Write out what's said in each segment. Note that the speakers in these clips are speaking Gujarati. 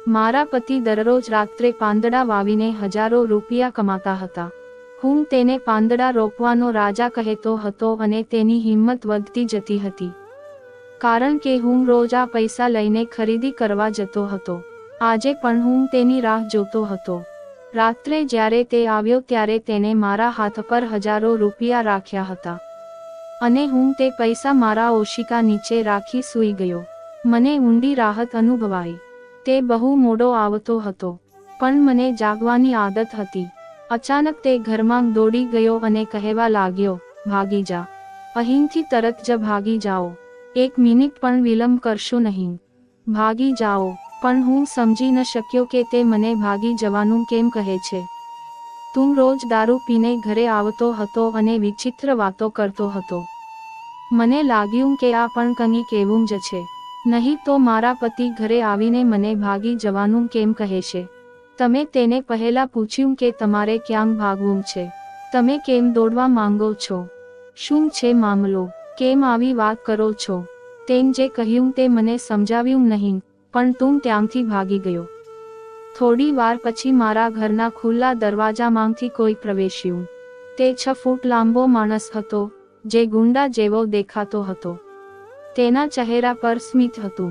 મારા પતિ દરરોજ રાત્રે પાંદડા વાવીને હજારો રૂપિયા કમાતા હતા. હું તેને પાંદડા રોપવાનો રાજા કહેતો હતો અને તેની હિંમત વધતી જતી હતી. કારણ કે હું રોજ આ પૈસા લઈને ખરીદી કરવા જતો હતો. આજે પણ હું તેની રાહ જોતો હતો. રાત્રે જ્યારે તે આવ્યો ત્યારે તેને મારા હાથ પર હજારો રૂપિયા રાખ્યા હતા અને હું તે પૈસા મારા ઓશિકા નીચે રાખી સૂઈ ગયો. મને ઊંડી રાહત અનુભવાઈ. તે બહુ મોડો આવતો હતો, પણ મને જાગવાની આદત હતી. અચાનક તે ઘરમાં દોડી ગયો અને કહેવા લાગ્યો, ભાગી જા. અહીંથી તરત જ ભાગી જાઓ. 1 મિનિટ પણ વિલંબ કરશો નહીં. ભાગી જાઓ. પણ હું સમજી ન શક્યો કે તે મને ભાગી જવાનું કેમ કહે છે. તું રોજ દારૂ પીને ઘરે આવતો હતો અને વિચિત્ર વાતો કરતો હતો. મને લાગ્યું કે આ પણ કંઈક એવું જ છે. નહીં તો મારા પતિ ઘરે આવીને મને ભાગી જવાનું કેમ કહે છે. તમે તેને પહેલા પૂછ્યું કે તમારે ક્યાં ભાગવું છે? તમે કેમ દોડવા માંગો છો? શું છે મામલો? કેમ આવી વાત કરો છો? તેમ જે કહ્યું તે મને સમજાવ્યું નહીં, પણ તું ત્યાંથી ભાગી ગયો. થોડી વાર પછી મારા ઘરના ખુલ્લા દરવાજામાંથી કોઈ પ્રવેશ્યું. તે 6 ફૂટ લાંબો માણસ હતો, જે ગુંડા જેવો દેખાતો હતો. તેના ચહેરા પર સ્મિત હતું.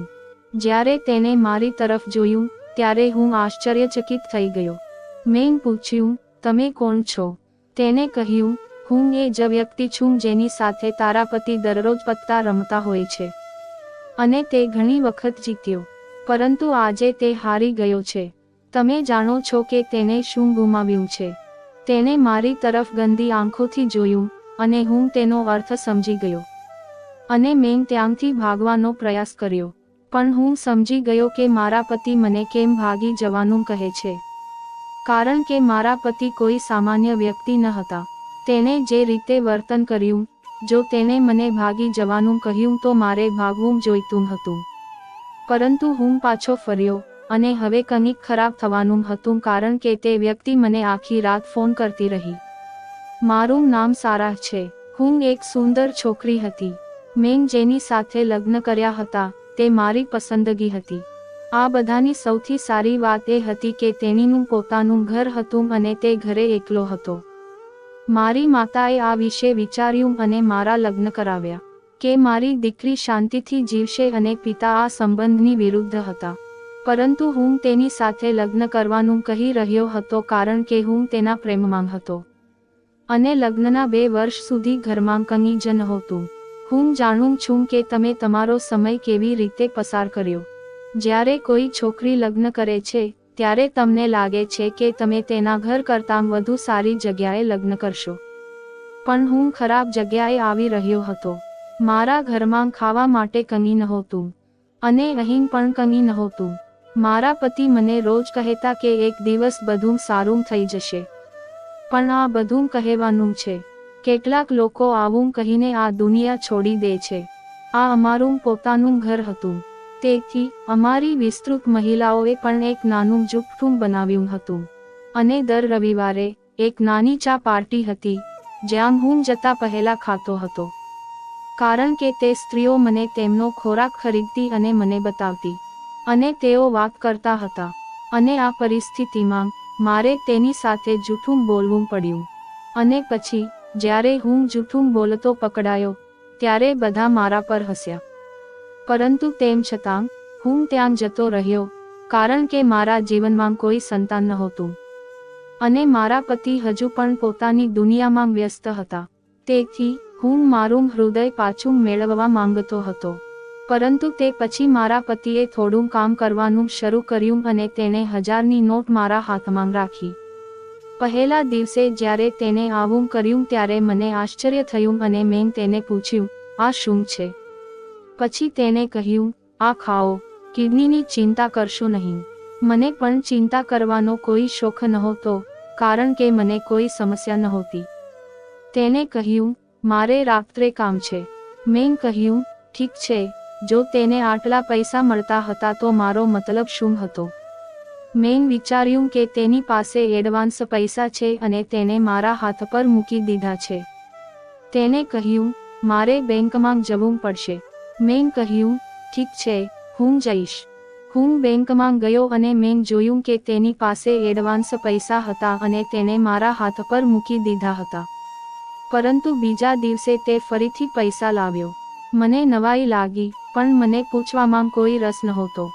જ્યારે તેને મારી તરફ જોયું, ત્યારે હું આશ્ચર્યચકિત થઈ ગયો. મેં પૂછ્યું, તમે કોણ છો? તેને કહ્યું, હું એ જ વ્યક્તિ છું જેની સાથે તારા પતિ દરરોજ પત્તા રમતા હોય છે. અને તે ઘણી વખત જીત્યો. પરંતુ આજે તે હારી ગયો છે. તમે જાણો છો કે તેને શું ગુમાવ્યું છે? તેને મારી તરફ ગંદી આંખોથી જોયું, અને હું તેનો અર્થ સમજી ગયો. અને મેં ત્યાંથી ભાગવાનો પ્રયાસ કર્યો. પણ હું સમજી ગયો કે મારા પતિ મને કેમ ભાગી જવાનું કહે છે. કારણ કે મારા પતિ કોઈ સામાન્ય વ્યક્તિ ન હતા. તેને જે રીતે વર્તન કર્યું, જો તેને મને ભાગી જવાનું કહ્યું તો મારે ભાગવું જોઈતું હતું. પરંતુ હું પાછો ફર્યો, અને હવે કંઈક ખરાબ થવાનું હતું કારણ કે તે વ્યક્તિ મને આખી રાત ફોન કરતી રહી. મારું નામ સારા છે. હું એક સુંદર છોકરી હતી. મેં જેની સાથે લગ્ન કર્યા હતા, તે મારી પસંદગી હતી. આ બધાની સૌથી સારી વાત એ હતી કે તેણીનું પોતાનું ઘર હતું અને તે ઘરે એકલો હતો. મારી માતાએ આ વિશે વિચાર્યું અને મારા લગ્ન કરાવ્યા. કે મારી દીકરી શાંતિથી જીવશે અને પિતા આ સંબંધની વિરુદ્ધ હતા. પરંતુ હું તેની સાથે લગ્ન કરવાનું કહી રહ્યો હતો કારણ કે હું તેના પ્રેમમાં હતો. અને લગ્નના 2 વર્ષ સુધી ઘરમાં કંઈ જ નહોતું. હું જાણું છું કે તમે તમારો સમય કેવી રીતે પસાર કર્યો. જ્યારે કોઈ છોકરી લગ્ન કરે છે, ત્યારે તમને લાગે છે કે તમે તેના ઘર કરતાં વધુ સારી જગ્યાએ લગ્ન કરશો. પણ હું ખરાબ જગ્યાએ આવી રહ્યો હતો. મારા ઘરમાં ખાવા માટે કંઈ નહોતું. અને અહીં પણ કંઈ નહોતું. મારા પતિ મને રોજ કહેતા કે એક દિવસ બધું સારું થઈ જશે. પણ આ બધું કહેવાનું છે. કેટલાક લોકો આવું કહીને આ દુનિયા છોડી દે છે. આ અમારું પોતાનું ઘર હતું. તેથી અમારી વિસ્તૃત મહિલાઓએ પણ એક નાનું જૂથું બનાવ્યું હતું. અને દર રવિવારે એક નાની ચા પાર્ટી હતી, જ્યાં હું જતા પહેલા ખાતો હતો. કારણ કે તે સ્ત્રીઓ મને તેમનો ખોરાક ખરીદતી અને મને બતાવતી. અને તેઓ વાત કરતા હતા. અને આ પરિસ્થિતિમાં મારે તેની સાથે જૂઠું બોલવું પડ્યું. અને પછી જ્યારે હું જૂઠું બોલતો પકડાયો, ત્યારે બધા મારા પર હસ્યા. પરંતુ તેમ છતાં હું ત્યાં જતો રહ્યો, કારણ કે મારા જીવનમાં કોઈ સંતાન નહોતું. અને મારા પતિ હજુ પણ પોતાની દુનિયામાં વ્યસ્ત હતા. તેથી હું મારું હૃદય પાછું મેળવવા માંગતો હતો. પરંતુ તે પછી મારા પતિએ થોડું કામ કરવાનું શરૂ કર્યું અને તેણે 1000ની નોટ મારા હાથમાં રાખી. પહેલા દિવસે જ્યારે તેને આવું કર્યું ત્યારે મને આશ્ચર્ય થયું અને મેં તેને પૂછ્યું, આ શું છે? પછી તેને કહ્યું, આ ખાઓ. કિડનીની ચિંતા કરશો નહીં. મને પણ ચિંતા કરવાનો કોઈ શોખ નહોતો, કારણ કે મને કોઈ સમસ્યા નહોતી. તેને કહ્યું, મારે રાત્રે કામ છે. મેં કહ્યું, ઠીક છે. જો તેને આટલા પૈસા મળતા હતા તો મારો મતલબ શું હતો? મેં વિચાર્યું કે તેની પાસે એડવાન્સ પૈસા છે અને તેને મારા હાથ પર મૂકી દીધા છે. તેને કહ્યું, મારે બેંકમાં જવું પડશે. મેં કહ્યું, ઠીક છે, હું જઈશ. હું બેંકમાં ગયો અને મેં જોયું કે તેની પાસે એડવાન્સ પૈસા હતા અને તેને મારા હાથ પર મૂકી દીધા હતા. પરંતુ બીજા દિવસે તે ફરીથી પૈસા લાવ્યો. મને નવાઈ લાગી, પણ મને પૂછવામાં કોઈ રસ નહોતો.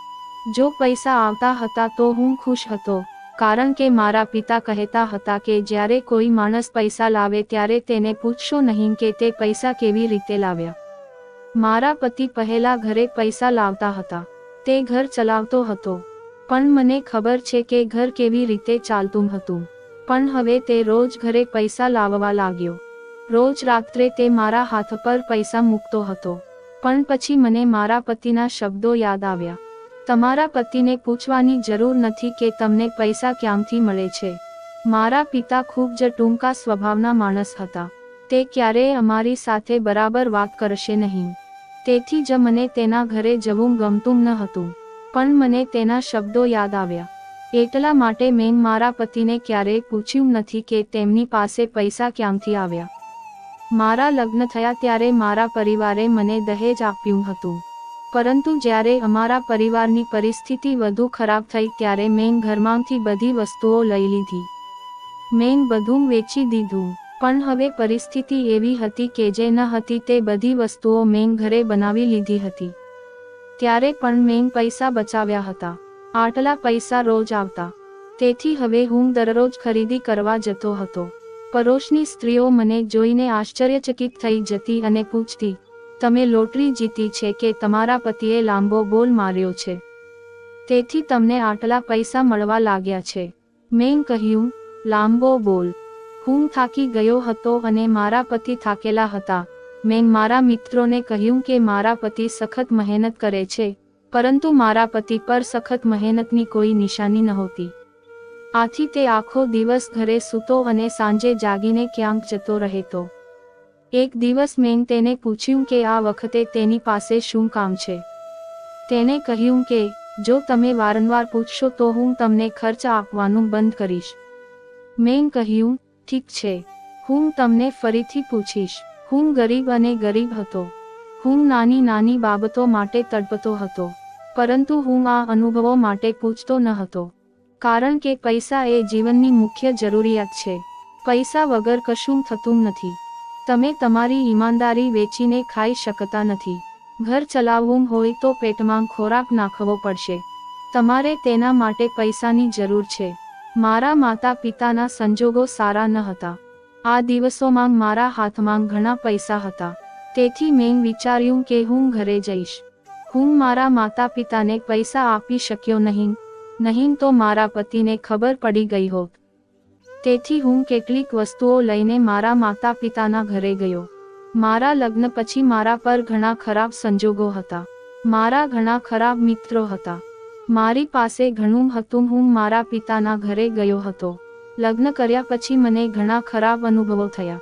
જો પૈસા આવતા હતા તો હું ખુશ હતો, કારણ કે મારા પિતા કહેતા હતા કે જ્યારે કોઈ માણસ પૈસા લાવે ત્યારે તેને પૂછશો નહીં કે તે પૈસા કેવી રીતે લાવ્યા. મારા પતિ પહેલા ઘરે પૈસા લાવતા હતા. તે ઘર ચલાવતો હતો, પણ મને ખબર છે કે ઘર કેવી રીતે ચાલતું હતું. પણ હવે તે રોજ ઘરે પૈસા લાવવા લાગ્યો. રોજ રાત્રે તે મારા હાથ પર પૈસા મૂકતો હતો. પણ પછી મને મારા પતિના શબ્દો યાદ આવ્યા. તમારા પતિને પૂછવાની જરૂર નથી કે તમને પૈસા ક્યાંથી મળે છે. મારા પિતા ખૂબ જ ટૂંકા સ્વભાવના માણસ હતા. તે ક્યારેય અમારી સાથે બરાબર વાત કરશે નહીં. તેથી જ મને તેના ઘરે જવું ગમતું ન હતું. પણ મને તેના શબ્દો યાદ આવ્યા. એટલા માટે મેં મારા પતિને ક્યારેય પૂછ્યું નથી કે તેમની પાસે પૈસા ક્યાંથી આવ્યા. મારા લગ્ન થયા ત્યારે મારા પરિવારે મને દહેજ આપ્યું હતું. પરંતુ જ્યારે અમારા પરિવારની પરિસ્થિતિ વધુ ખરાબ થઈ ત્યારે મેં ઘરમાંથી બધી વસ્તુઓ લઈ લીધી. મેં બધું વેચી દીધું. પણ હવે પરિસ્થિતિ એવી હતી કે જે ન હતી તે બધી વસ્તુઓ મેં ઘરે બનાવી લીધી હતી. ત્યારે પણ મેં પૈસા બચાવ્યા હતા. આટલા પૈસા રોજ આવતા. તેથી હવે હું દરરોજ ખરીદી કરવા જતો હતો. પડોશની સ્ત્રીઓ મને જોઈને આશ્ચર્યચકિત થઈ જતી અને પૂછતી, તમે લોટરી જીતી છે કે તમારા પતિએ લાંબો બોલ માર્યો છે, તેથી તમને આટલા પૈસા મળવા લાગ્યા છે. મેં કહ્યું, લાંબો બોલ? હું થાકી ગયો હતો અને મારા પતિ થાકેલા હતા. મેં મારા મિત્રોને કહ્યું કે મારા પતિ સખત મહેનત કરે છે, પરંતુ મારા પતિ પર સખત મહેનતની કોઈ નિશાની નહોતી. આથી તે આખો દિવસ ઘરે સૂતો અને સાંજે જાગીને ક્યાંક જતો રહેતો. એક દિવસ મેં તેને પૂછ્યું કે આ વખતે તેની પાસે શું કામ છે. તેને કહ્યું કે જો તમે વારંવાર પૂછશો તો હું તમને ખર્ચ આપવાનું બંધ કરીશ. મેં કહ્યું, ઠીક છે, હું તમને ફરીથી પૂછીશ. હું ગરીબ અને ગરીબ હતો. હું નાની નાની બાબતો માટે તડપતો હતો. પરંતુ હું આ અનુભવો માટે પૂછતો ન હતો. કારણ કે પૈસા એ જીવનની મુખ્ય જરૂરિયાત છે. પૈસા વગર કશું થતું નથી. તમે તમારી ઈમાનદારી વેચીને ખાઈ શકતા નથી. ઘર ચલાવવું હોય તો પેટમાં ખોરાક નાખવો પડશે. તમારે તેના માટે પૈસાની જરૂર છે. મારા માતા પિતાના સંજોગો સારા ન હતા. આ દિવસોમાં મારા હાથમાં ઘણા પૈસા હતા. તેથી મેં વિચાર્યું કે હું ઘરે જઈશ. હું મારા માતા પિતાને પૈસા આપી શક્યો નહીં તો મારા પતિને ખબર પડી ગઈ હોત. તેથી હું કેટલીક વસ્તુઓ લઈને મારા માતા પિતાના ઘરે ગયો. મારા લગ્ન પછી મારા પર ઘણા ખરાબ સંજોગો હતા. મારા ઘણા ખરાબ મિત્રો હતા. મારી પાસે ઘણું હતું. હું મારા પિતાના ઘરે ગયો હતો. લગ્ન કર્યા પછી મને ઘણા ખરાબ અનુભવો થયા.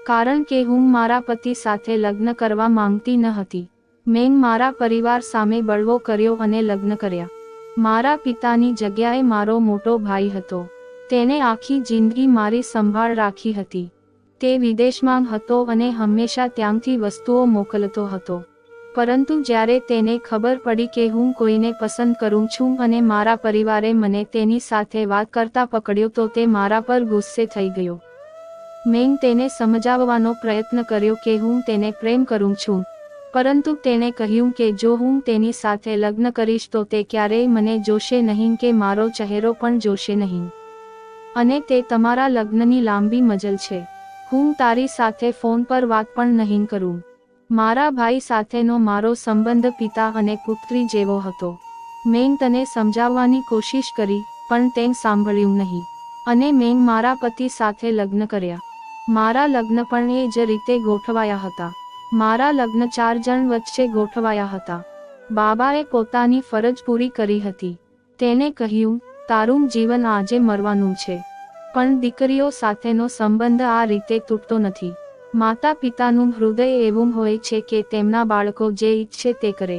કારણ કે હું મારા પતિ સાથે લગ્ન કરવા માંગતી ન હતી. મેં મારા પરિવાર સામે બળવો કર્યો અને લગ્ન કર્યા. મારા પિતાની જગ્યાએ મારો મોટો ભાઈ હતો. તેને આખી જિંદગી મારી સંભાળ રાખી હતી. તે વિદેશમાં હતો અને હંમેશા ત્યાંથી વસ્તુઓ મોકલતો હતો. પરંતુ જ્યારે તેને ખબર પડી કે હું કોઈને પસંદ કરું છું અને મારા પરિવારે મને તેની સાથે વાત કરતા પકડ્યો તો તે મારા પર ગુસ્સે થઈ ગયો. મેં તેને સમજાવવાનો પ્રયત્ન કર્યો કે હું તેને પ્રેમ કરું છું, પરંતુ તેણે કહ્યું કે જો હું તેની સાથે લગ્ન કરીશ તો તે ક્યારેય મને જોશે નહીં કે મારો ચહેરો પણ જોશે નહીં. અને તે તમારા લગ્નની લાંબી મજલ છે. હું તારી સાથે ફોન પર વાત પણ નહીં કરું. મારા ભાઈ સાથેનો મારો સંબંધ પિતા અને પુત્રી જેવો હતો. મેં તને સમજાવવાની કોશિશ કરી, પણ તેમ સાંભળ્યું નહીં. અને મેં મારા પતિ સાથે લગ્ન કર્યા. મારા લગ્ન પણ એ જ રીતે ગોઠવાયા હતા. મારા લગ્ન 4 જણ વચ્ચે ગોઠવાયા હતા. બાબાએ પોતાની ફરજ પૂરી કરી હતી. તેને કહ્યું, તારું જીવન આજે મરવાનું છે. પણ દીકરીઓ સાથેનો સંબંધ આ રીતે તૂટતો નથી. માતા પિતાનું હૃદય એવું હોય છે કે તેમના બાળકો જે ઈચ્છે તે કરે.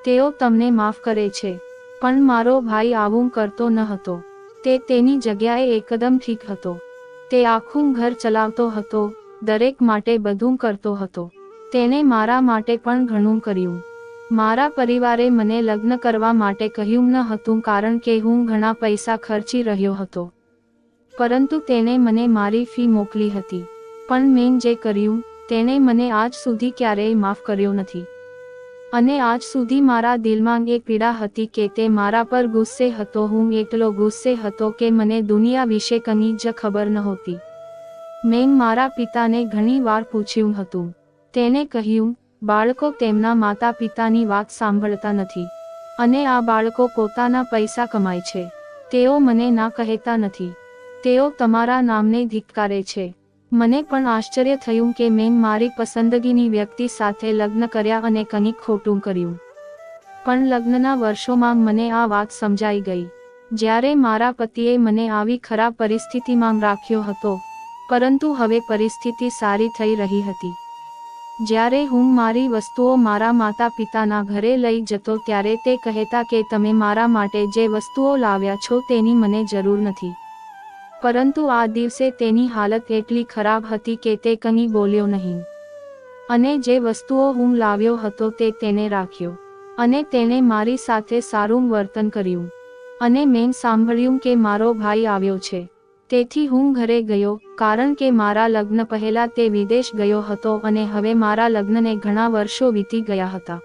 તેઓ તમને માફ કરે છે. પણ મારો ભાઈ આવું કરતો ન હતો. તે તેની જગ્યાએ એકદમ ઠીક હતો. તે આખું ઘર ચલાવતો હતો, દરેક માટે બધું કરતો હતો. તેને મારા માટે પણ ઘણું કર્યું. મારા પરિવારે મને લગ્ન કરવા માટે કહ્યું ન હતું કારણ કે હું ઘણા પૈસા ખર્ચી રહ્યો હતો. પરંતુ તેણે મને મારી ફી મોકલી હતી. પણ મેં જે કર્યું તેણે મને આજ સુધી ક્યારેય માફ કર્યો નથી. અને આજ સુધી મારા દિલમાં એ પીડા હતી કે તે મારા પર ગુસ્સે હતો. હું એટલો ગુસ્સે હતો કે મને દુનિયા વિશે કંઈ જ ખબર નહોતી. મેં મારા પિતાને ઘણી વાર પૂછ્યું હતું. તેણે કહ્યું, બાળકો તેમના માતા પિતાની વાત સાંભળતા નથી અને આ બાળકો પોતાના પૈસા કમાય છે. તેઓ મને ના કહેતા નથી. તેઓ તમારા નામને ધિક્કારે છે. મને પણ આશ્ચર્ય થયું કે મેં મારી પસંદગીની વ્યક્તિ સાથે લગ્ન કર્યા અને કંઈક ખોટું કર્યું. પણ લગ્નના વર્ષોમાં મને આ વાત સમજાઈ ગઈ. જ્યારે મારા પતિએ મને આવી ખરાબ પરિસ્થિતિમાં રાખ્યો હતો, પરંતુ હવે પરિસ્થિતિ સારી થઈ રહી હતી. જ્યારે હું મારી વસ્તુઓ મારા માતા પિતાના ઘરે લઈ જતો ત્યારે તે કહેતા કે તમે મારા માટે જે વસ્તુઓ લાવ્યા છો તેની મને જરૂર નથી. પરંતુ આ દિવસે તેની હાલત એટલી ખરાબ હતી કે તે કંઈ બોલ્યો નહીં. અને જે વસ્તુઓ હું લાવ્યો હતો તે તેને રાખ્યો. અને તેણે મારી સાથે સારું વર્તન કર્યું. અને મેં સાંભળ્યું કે મારો ભાઈ આવ્યો છે. તેથી હું ઘરે ગયો કારણ કે મારા લગ્ન પહેલા તે વિદેશ ગયો હતો અને હવે મારા લગ્નને ઘણા વર્ષો વીતી ગયા હતા.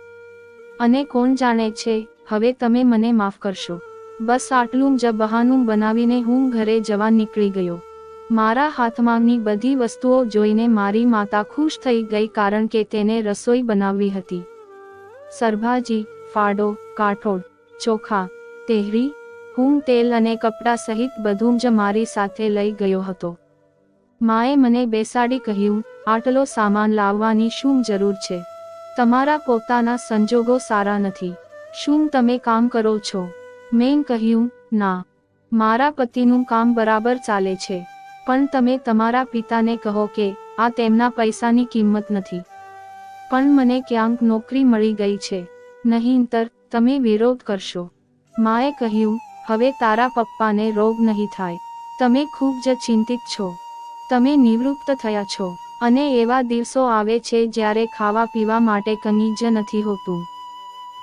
અને કોણ જાણે છે, હવે તમે મને માફ કરશો. બસ આટલું જ બહાનું બનાવીને હું ઘરે જવા નીકળી ગયો. મારા હાથમાંની બધી વસ્તુઓ જોઈને મારી માતા ખુશ થઈ ગઈ કારણ કે તેને રસોઈ બનાવવી હતી. સરભાજી, ફાડો, કાઠોડ, ચોખા, તેહરી, હું તેલ અને કપડાં સહિત બધું જ મારી સાથે લઈ ગયો હતો. માએ મને બેસાડી કહ્યું, આટલો સામાન લાવવાની શું જરૂર છે? તમારા પોતાના સંજોગો સારા નથી. શું તમે કામ કરો છો? મેં કહ્યું, ના, મારા પતિનું કામ બરાબર ચાલે છે. પણ તમે તમારા પિતાને કહો કે આ તેમના પૈસાની કિંમત નથી. પણ મને ક્યાંક નોકરી મળી ગઈ છે, નહીંતર તમે વિરોધ કરશો. માએ કહ્યું, હવે તારા પપ્પાને રોગ નહીં થાય. તમે ખૂબ જ ચિંતિત છો. તમે નિવૃત્ત થયા છો અને એવા દિવસો આવે છે જ્યારે ખાવા પીવા માટે કંઈ જ નથી હોતું.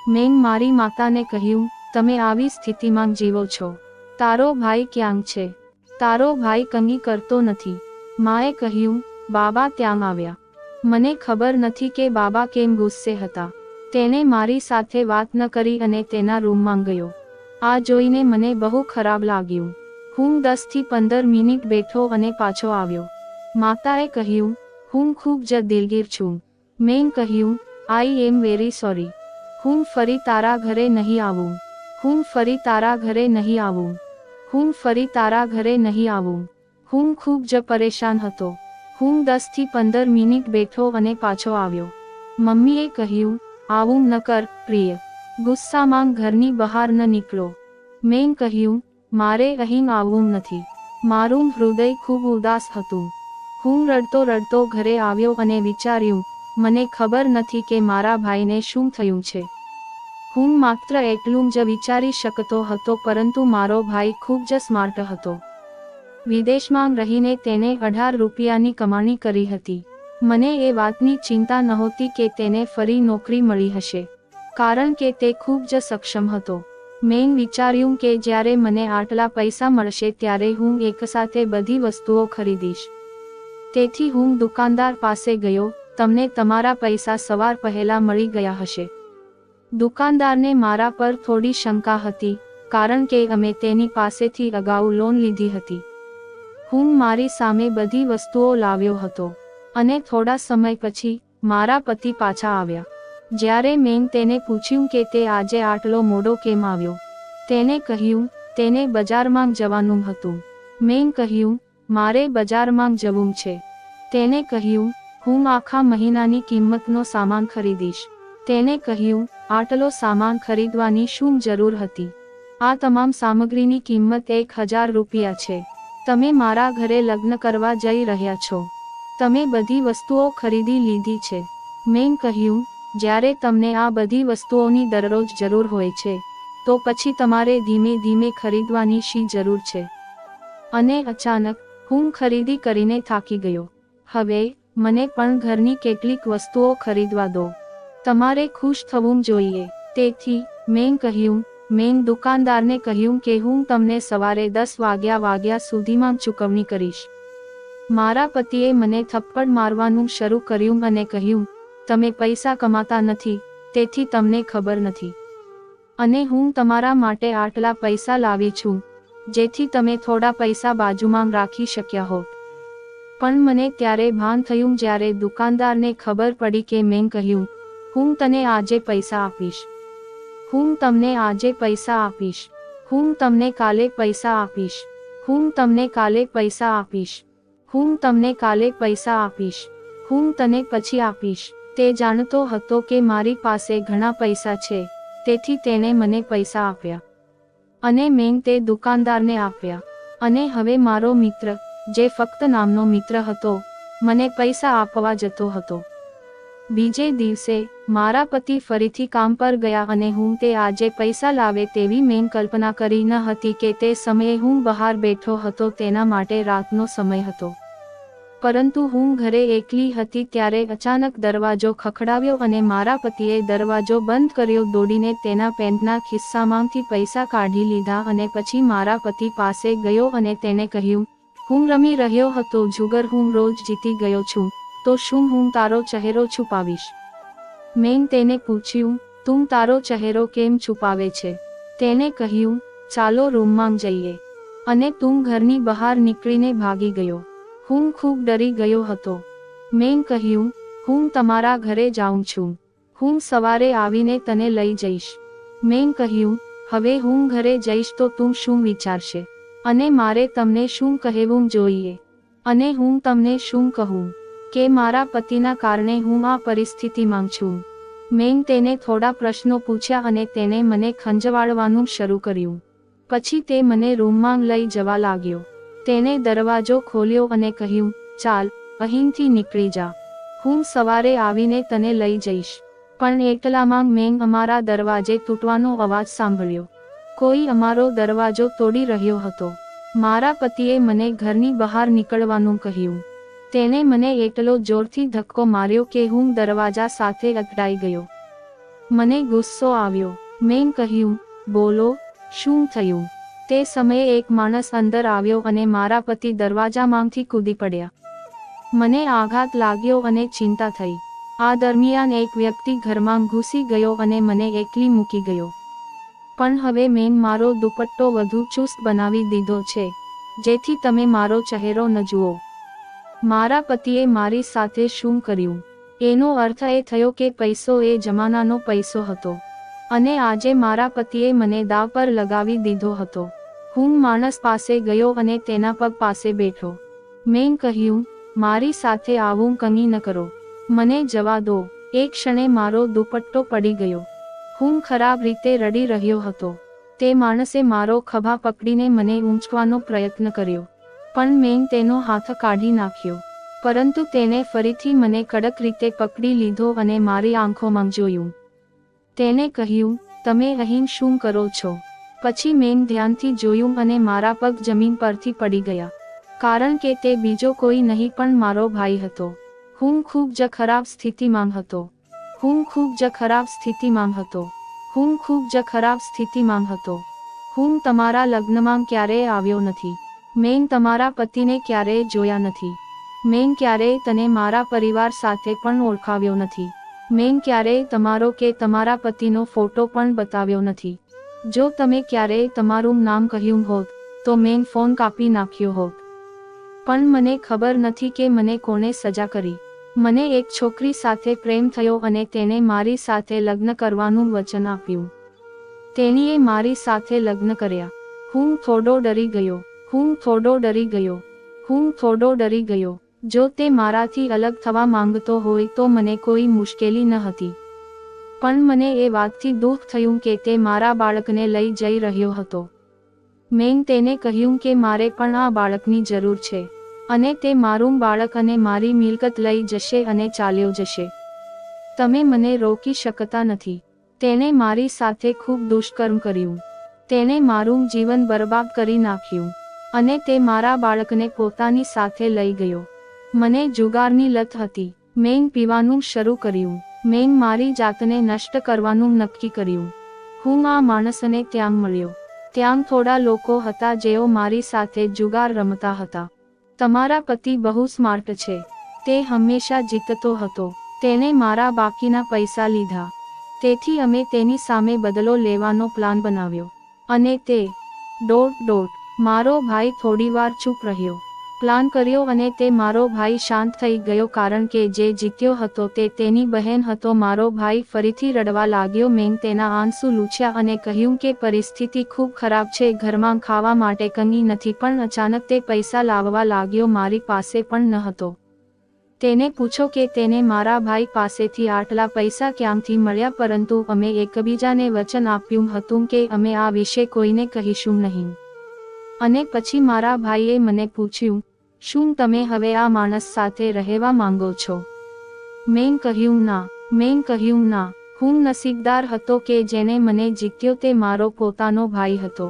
મેં મારી માતાને કહ્યું, તમે આવી સ્થિતિમાં જીવો છો. તારો ભાઈ ક્યાં છે? તારો ભાઈ કંઈ કરતો નથી. માએ કહ્યું, બાબા ત્યાં આવ્યા. મને ખબર નથી કે બાબા કેમ ગુસ્સે હતા. તેણે મારી સાથે વાત ન કરી અને તેના રૂમમાં ગયો. આ જોઈને મને બહુ ખરાબ લાગ્યું. હું 10 થી 15 મિનિટ બેઠો અને પાછો આવ્યો. માતાએ કહ્યું, હું ખૂબ જ દિલગીર છું. મેં કહ્યું, આઈ એમ વેરી સોરી. હું ફરી તારા ઘરે નહીં આવું. હું ફરી તારા ઘરે નહીં આવું. હું ફરી તારા ઘરે નહીં આવું. હું ખૂબ જ પરેશાન હતો. હું 10 થી 15 મિનિટ બેઠો અને પાછો આવ્યો. મમ્મીએ કહ્યું, આવું ન કર પ્રિય. ગુસ્સામાં ઘરની બહાર ન નીકળો. મેં કહ્યું, મારે અહીં આવવું નથી. મારું હૃદય ખૂબ ઉદાસ હતું. હું રડતો રડતો ઘરે આવ્યો અને વિચાર્યું, મને ખબર નથી કે મારા ભાઈને શું થયું છે. હું માત્ર એટલું જ વિચારી શકતો હતો, પરંતુ મારો ભાઈ ખૂબ જ સ્માર્ટ હતો. વિદેશમાં રહીને તેને 18 રૂપિયાની કમાણી કરી હતી. મને એ વાતની ચિંતા નહોતી કે તેને ફરી નોકરી મળી હશે, કારણ કે તે ખૂબ જ સક્ષમ હતો. મેં વિચાર્યું કે જ્યારે મને આટલા પૈસા મળશે ત્યારે હું એકસાથે બધી વસ્તુઓ ખરીદીશ. તેથી હું દુકાનદાર પાસે ગયો. તમને તમારા પૈસા સવાર પહેલા મળી ગયા હશે. દુકાનદારને મારા પર થોડી શંકા હતી કારણ કે અમે તેની પાસેથી અગાઉ લોન લીધી હતી. હું મારી સામે બધી વસ્તુઓ લાવ્યો હતો અને થોડા સમય પછી મારા પતિ પાછા આવ્યા. જ્યારે મેં તેને પૂછ્યું કે તે આજે આટલો મોડો કેમ આવ્યો, તેને કહ્યું, તેને બજારમાં જવાનું હતું. મેં કહ્યું, મારે બજારમાં જવું છે. તેને કહ્યું, હું આખા મહિનાની કિંમતનો સામાન ખરીદીશ. તેને કહ્યું, આટલો સામાન ખરીદવાની શું જરૂર હતી? આ તમામ સામગ્રીની કિંમત 1000 રૂપિયા છે. તમે મારા ઘરે લગ્ન કરવા જઈ રહ્યા છો. તમે બધી વસ્તુઓ ખરીદી લીધી છે. મેં કહ્યું, જ્યારે તમને આ બધી વસ્તુઓની દરરોજ જરૂર હોય છે, તો પછી તમારે ધીમે ધીમે ખરીદવાની શી જરૂર છે? અને અચાનક હું ખરીદી કરીને થાકી ગયો. હવે મને પણ ઘરની કેટલીક વસ્તુઓ ખરીદવા દો. તમારે ખુશ થવું જોઈએ. તેથી મેં કહ્યું, મેં દુકાનદારને કહ્યું કે હું તમને સવારે 10 વાગ્યા સુધીમાં ચૂકવણી કરીશ. મારા પતિએ મને થપ્પડ મારવાનું શરૂ કર્યું અને કહ્યું, તમે પૈસા કમાતા નથી, તેથી તમને ખબર નથી. અને હું તમારા માટે આટલા પૈસા લાવી છું, જેથી તમે થોડા પૈસા બાજુમાં રાખી શક્યા હોત. પણ મને ત્યારે ભાન થયું જ્યારે દુકાનદારને ખબર પડી કે મેં કહ્યું, હું તને આજે પૈસા આપીશ. હું તમને આજે પૈસા આપીશ. હું તમને કાલે પૈસા આપીશ. હું તમને કાલે પૈસા આપીશ. હું તમને કાલે પૈસા આપીશ. હું તને પછી આપીશ. તે જાણતો હતો કે મારી પાસે ઘણા પૈસા છે, તેથી તેણે મને પૈસા આપ્યા. અને મેં તે દુકાનદારને આપ્યા. અને હવે મારો મિત્ર, જે ફક્ત નામનો મિત્ર હતો, મને પૈસા આપવા જતો હતો. બીજે દિવસે મારા પતિ ફરીથી કામ પર ગયા અને હું તે આજે પૈસા લાવે તેવી મેં કલ્પના કરી ન હતી કે તે સમયે હું બહાર બેઠો હતો. તેના માટે રાતનો સમય હતો. પરંતુ હું ઘરે એકલી હતી ત્યારે અચાનક દરવાજો ખખડાવ્યો અને મારા પતિએ દરવાજો બંધ કર્યો. દોડીને તેના પેન્ટના ખિસ્સામાંથી પૈસા કાઢી લીધા અને પછી મારા પતિ પાસે ગયો અને તેને કહ્યું, હું રમી રહ્યો હતો જુગાર, હું રોજ જીતી ગયો છું, તો શું હું તારો ચહેરો છુપાવીશ? મેં તેને પૂછ્યું, તું તારો ચહેરો કેમ છુપાવે છે? તેને કહ્યું, ચાલો રૂમમાં જઈએ. અને તું ઘરની બહાર નીકળીને ભાગી ગયો. હું ખૂબ ડરી ગયો હતો. મેં કહ્યું, હું તમારા ઘરે જાઉં છું. હું સવારે આવીને તને લઈ જઈશ. મેં કહ્યું, હવે હું ઘરે જઈશ તો તું શું વિચારશે? અને મારે તમને શું કહેવું જોઈએ? અને હું તમને શું કહું કે મારા પતિના કારણે હું આ પરિસ્થિતિમાં છું? મેં તેને થોડા પ્રશ્નો પૂછ્યા અને તેને મને ખંજવાળવાનું શરૂ કર્યું. પછી તે મને રૂમમાં લઈ જવા લાગ્યો. તેને દરવાજો ખોલ્યો અને કહ્યું, ચાલ, અહીંથી નીકળી જા. હું સવારે આવીને તને લઈ જઈશ. પણ એટલામાં મેં અમારા દરવાજે તૂટવાનો અવાજ સાંભળ્યો. કોઈ અમારો દરવાજો તોડી રહ્યો હતો. મારા પતિએ મને ઘરની બહાર નીકળવાનું કહ્યું. તેને મને એટલો જોરથી ધક્કો માર્યો કે હું દરવાજા સાથે અથડાઈ ગયો. મને ગુસ્સો આવ્યો. મેં કહ્યું, બોલો, શું થયું? તે સમયે એક માણસ અંદર આવ્યો અને મારા પતિ દરવાજામાંથી કૂદી પડ્યા. મને આઘાત લાગ્યો અને ચિંતા થઈ. આ દરમિયાન એક વ્યક્તિ ઘરમાં ઘૂસી ગયો અને મને એકલી મૂકી ગયો. પણ હવે મેં મારો દુપટ્ટો વધુ ચુસ્ત બનાવી દીધો છે, જેથી તમે મારો ચહેરો ન જુઓ. મારા પતિએ મારી સાથે શું કર્યું? એનો અર્થ એ થયો કે પૈસો એ જમાનાનો પૈસો હતો. અને આજે મારા પતિએ મને દાવ પર લગાવી દીધો હતો. હું માણસ પાસે ગયો અને તેના પગ પાસે બેઠો. મેં કહ્યું, મારી સાથે આવું કંઈ ન કરો. મને જવા દો. એક ક્ષણે મારો દુપટ્ટો પડી ગયો. હું ખરાબ રીતે રડી રહ્યો હતો. તે માણસે મારો ખભા પકડીને મને ઊંચકવાનો પ્રયત્ન કર્યો. પણ મેં તેનો હાથ કાઢી નાખ્યો. પરંતુ તેને ફરીથી મને કડક રીતે પકડી લીધો અને મારી આંખોમાં જોયું. તેને કહ્યું, તમે અહીં શું કરો છો? પછી મેં ધ્યાનથી જોયું અને મારા પગ જમીન પરથી પડી ગયા. કારણ કે તે બીજો કોઈ નહીં પણ મારો ભાઈ હતો. હું ખૂબ જ ખરાબ સ્થિતિમાં હતો. હું ખૂબ જ ખરાબ સ્થિતિમાં હતો. હું ખૂબ જ ખરાબ સ્થિતિમાં હતો. હું તમારા લગ્નમાં ક્યારેય આવ્યો નથી. મેં તમારા પતિને ક્યારેય જોયા નથી. મેં ક્યારેય તને મારા પરિવાર સાથે પણ ઓળખાવ્યો નથી. મેં ક્યારેય તમારો કે તમારા પતિનો ફોટો પણ બતાવ્યો નથી. જો તમે ક્યારેય તમારું નામ કહ્યું હોત, તો મેં ફોન કાપી નાખ્યો હોત. પણ મને ખબર નથી કે મને કોણે સજા કરી. મને એક છોકરી સાથે પ્રેમ થયો અને તેને મારી સાથે લગ્ન કરવાનું વચન આપ્યું. તેણીએ મારી સાથે લગ્ન કર્યા. હું થોડો ડરી ગયો. હું થોડો ડરી ગયો. હું થોડો ડરી ગયો. જો તે મારાથી અલગ થવા માંગતો હોય તો મને કોઈ મુશ્કેલી ન હતી. પણ મને એ વાતથી દુઃખ થયું કે તે મારા બાળકને લઈ જઈ રહ્યો હતો. મેં તેને કહ્યું કે મારે પણ આ બાળકની જરૂર છે. અને તે મારું બાળક અને મારી મિલકત લઈ જશે અને ચાલ્યો જશે. તમે મને રોકી શકતા નથી. તેણે મારી સાથે ખૂબ દુષ્કર્મ કર્યું. તેણે મારું જીવન બરબાદ કરી નાખ્યું. અને તે મારા બાળકને પોતાની સાથે લઈ ગયો. મને જુગારની લત હતી. મેં પીવાનું શરૂ કર્યું. મેં મારી જાતને નષ્ટ કરવાનું નક્કી કર્યું. હું આ માણસને ત્યાં મળ્યો. ત્યાં થોડા લોકો હતા જેઓ મારી સાથે જુગાર રમતા હતા. તમારા પતિ બહુ સ્માર્ટ છે. તે હંમેશા જીતતો હતો. તેણે મારા બાકીના પૈસા લીધા. તેથી અમે તેની સામે બદલો લેવાનો પ્લાન બનાવ્યો. અને તે મારો ભાઈ થોડીવાર ચૂપ રહ્યો. પ્લાન કર્યો અને તે મારો ભાઈ શાંત થઈ ગયો કારણ કે જે જીત્યો હતો તે તેની બહેન હતો. મારો ભાઈ ફરીથી રડવા લાગ્યો. મેં તેના આંસુ લૂછ્યા અને કહ્યું કે પરિસ્થિતિ ખૂબ ખરાબ છે. ઘરમાં ખાવા માટે કંઈ નથી. પણ અચાનક તે પૈસા લાવવા લાગ્યો. મારી પાસે પણ ન હતો. તેને પૂછો કે તેને મારા ભાઈ પાસેથી આટલા પૈસા ક્યાંથી મળ્યા, પરંતુ અમે એકબીજાને વચન આપ્યું હતું કે અમે આ વિશે કોઈને કહીશું નહીં. અને પછી મારા ભાઈએ મને પૂછ્યું, શું તમે હવે આ માણસ સાથે રહેવા માંગો છો? મેં કહ્યું ના. હું નસીબદાર હતો કે જેને મને જીત્યો તે મારો પોતાનો ભાઈ હતો.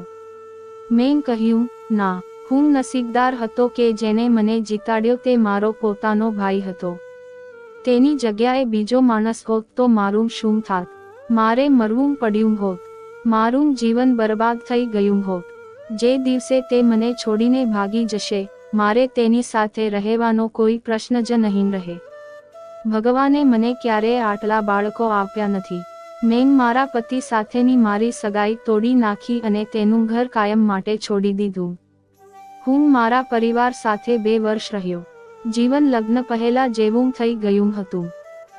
મેં કહ્યું ના. હું નસીબદાર હતો કે જેને મને જીતાડ્યો તે મારો પોતાનો ભાઈ હતો. તેની જગ્યાએ બીજો માણસ હોત તો મારું શું થાત? મારે મરવું પડ્યું હોત. મારું જીવન બરબાદ થઈ ગયું હોત. જે દિવસે તે મને છોડીને ભાગી જશે, મારે તેની સાથે રહેવાનો કોઈ પ્રશ્ન જ નહીં રહે. ભગવાને મને ક્યારેય આટલા બાળકો આપ્યા નથી. મેં મારા પતિ સાથેની મારી સગાઈ તોડી નાખી અને તેનું ઘર કાયમ માટે છોડી દીધું. હું મારા પરિવાર સાથે 2 વર્ષ રહ્યો. જીવન લગ્ન પહેલા જેવું થઈ ગયું હતું.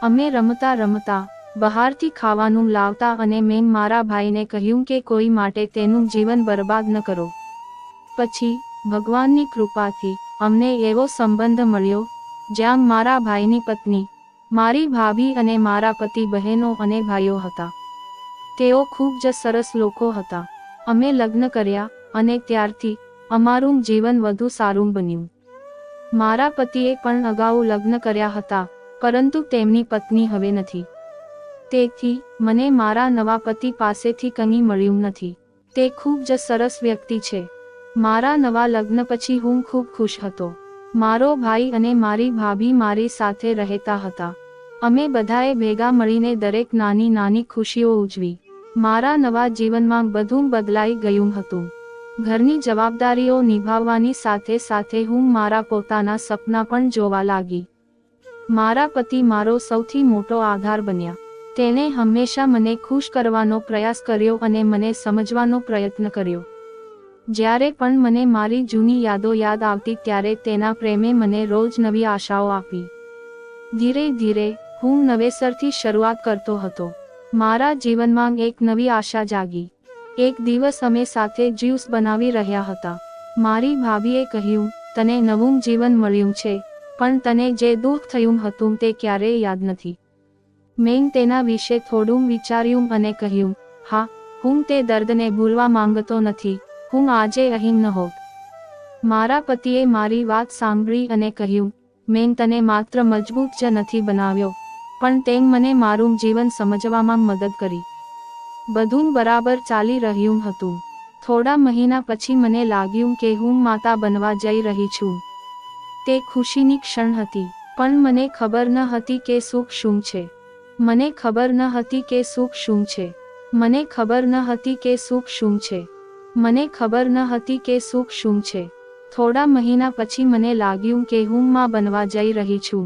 અમે રમતા બહારથી ખાવાનું લાવતા અને મેં મારા ભાઈને કહ્યું કે કોઈ માટે તેનું જીવન બરબાદ ન કરો. પછી ભગવાનની કૃપાથી અમને એવો સંબંધ મળ્યો જ્યાં મારા ભાઈની પત્ની, મારી ભાભી અને મારા પતિ બહેનો અને ભાઈઓ હતા. તેઓ ખૂબ જ સરસ લોકો હતા. અમે લગ્ન કર્યા અને ત્યારથી અમારું જીવન વધુ સારું બન્યું. મારા પતિએ પણ અગાઉ લગ્ન કર્યા હતા, પરંતુ તેમની પત્ની હવે નથી. તેથી મને મારા નવા પતિ પાસેથી કંઈ મળ્યું નથી. તે ખૂબ જ સરસ વ્યક્તિ છે. મારા નવા લગ્ન પછી હું ખૂબ ખુશ હતો. મારો ભાઈ અને મારી ભાભી મારી સાથે રહેતા હતા. અમે બધાએ ભેગા મળીને દરેક નાની ખુશીઓ ઉજવી. મારા નવા જીવનમાં બધું બદલાઈ ગયું હતું. ઘરની જવાબદારીઓ નિભાવવાની સાથે હું મારા પોતાના સપના પણ જોવા લાગી. મારા પતિ મારો સૌથી મોટો આધાર બન્યા. તેણે હંમેશા મને ખુશ કરવાનો પ્રયાસ કર્યો અને મને સમજવાનો પ્રયત્ન કર્યો. જ્યારે પણ મને મારી જૂની યાદો યાદ આવતી ત્યારે તેના પ્રેમે મને રોજ નવી આશાઓ આપી. ધીરે ધીરે હું નવેસરથી શરૂઆત કરતો હતો. મારા જીવનમાં એક નવી આશા જાગી. એક દિવસ અમે સાથે જ્યુસ બનાવી રહ્યા હતા. મારી ભાભીએ કહ્યું, તને નવું જીવન મળ્યું છે, પણ તને જે દુઃખ થયું હતું તે ક્યારેય યાદ નથી. મેં તેના વિશે થોડું વિચાર્યું અને કહ્યું, હા, હું તે દર્દને ભૂલવા માંગતો નથી. હું આજે અહીં ન હોત. મારા પતિએ મારી વાત સાંભળી અને કહ્યું, મેં તને માત્ર મજબૂત જ નથી બનાવ્યો, પણ તેં મને મારું જીવન સમજવામાં મદદ કરી. બધું બરાબર ચાલી રહ્યું હતું. થોડા મહિના પછી મને લાગ્યું કે હું માતા બનવા જઈ રહી છું. તે ખુશીની ક્ષણ હતી, પણ મને ખબર ન હતી કે સુખ શું છે. મને ખબર ન હતી કે સુખ શું છે. મને ખબર ન હતી કે સુખ શું છે. મને ખબર ન હતી કે સુખ શું છે. થોડા મહિના પછી મને લાગ્યું કે હું માં બનવા જઈ રહી છું.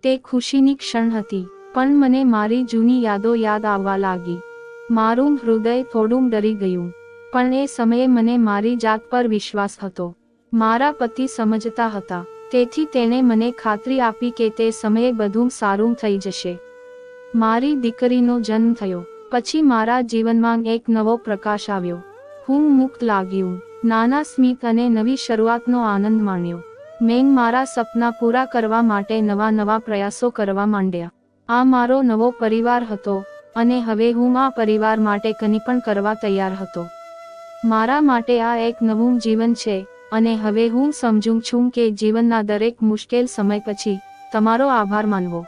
તે ખુશીની ક્ષણ હતી, પણ મને મારી જૂની યાદો યાદ આવવા લાગી. મારું હૃદય થોડું ડરી ગયું, પણ એ સમયે મને મારી જાત પર વિશ્વાસ હતો. મારા પતિ સમજતા હતા, તેથી તેણે મને ખાતરી આપી કે તે સમયે બધું સારું થઈ જશે. મારી દીકરીનો જન્મ થયો. પછી મારા જીવનમાં એક નવો પ્રકાશ આવ્યો. હું મુક્ત લાગ્યું. નાના સ્મિત અને નવી શરૂઆતનો આનંદ માણ્યો. મેં મારા સપના પૂરા કરવા માટે નવા પ્રયાસો કરવા માંડ્યા. આ મારો નવો પરિવાર હતો અને હવે હું આ પરિવાર માટે કંઈ પણ કરવા તૈયાર હતો. મારા માટે આ એક નવું જીવન છે અને હવે હું સમજું છું કે જીવનના દરેક મુશ્કેલ સમય પછી તમારો આભાર માનવો